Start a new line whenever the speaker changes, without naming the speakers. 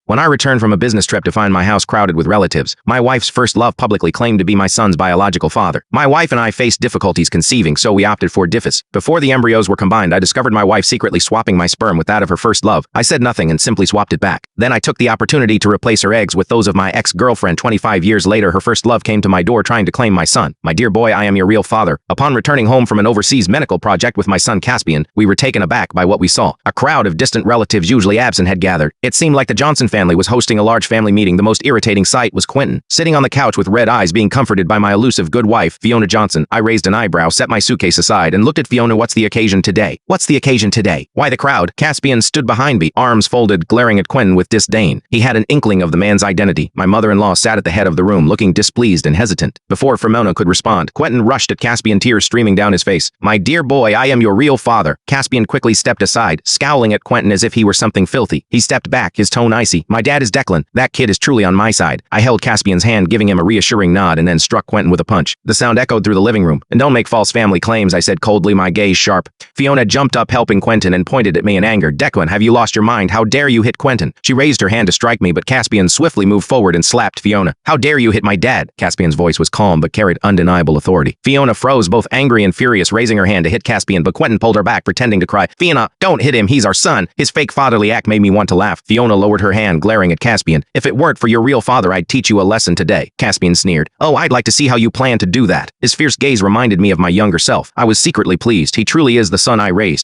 When I returned from a business trip to find my house crowded with relatives, my wife's first love publicly claimed to be my son's biological father. My wife and I faced difficulties conceiving, so we opted for DIFUS. Before the embryos were combined, I discovered my wife secretly swapping my sperm with that of her first love. I said nothing and simply swapped it back. Then I took the opportunity to replace her eggs with those of my ex-girlfriend. 25 years later, her first love came to my door trying to claim my son. My dear boy, I am your real father. Upon returning home from an overseas medical project with my son Caspian, we were taken aback by what we saw. A crowd of distant relatives, usually absent, had gathered. It seemed like the Johnson family was hosting a large family meeting. The most irritating sight was Quentin, sitting on the couch with red eyes, being comforted by my elusive good wife, Fiona Johnson. I raised an eyebrow, set my suitcase aside, and looked at Fiona. What's the occasion today? What's the occasion today? Why the crowd? Caspian stood behind me, arms folded, glaring at Quentin with disdain. He had an inkling of the man's identity. My mother-in-law sat at the head of the room, looking displeased and hesitant. Before Fiona could respond, Quentin rushed at Caspian, tears streaming down his face. My dear boy, I am your real father. Caspian quickly stepped aside, scowling at Quentin as if he were something filthy. He stepped back, his tone icy. My dad is Declan. That kid is truly on my side. I held Caspian's hand, giving him a reassuring nod, and then struck Quentin with a punch. The sound echoed through the living room. And don't make false family claims, I said coldly, my gaze sharp. Fiona jumped up, helping Quentin, and pointed at me in anger. Declan, have you lost your mind? How dare you hit Quentin? She raised her hand to strike me, but Caspian swiftly moved forward and slapped Fiona. How dare you hit my dad? Caspian's voice was calm but carried undeniable authority. Fiona froze, both angry and furious, raising her hand to hit Caspian, but Quentin pulled her back, pretending to cry. Fiona, don't hit him, he's our son. His fake fatherly act made me want to laugh. Fiona lowered her hand, glaring at Caspian. If it weren't for your real father, I'd teach you a lesson today. Caspian sneered. Oh, I'd like to see how you plan to do that. His fierce gaze reminded me of my younger self. I was secretly pleased. He truly is the son I raised.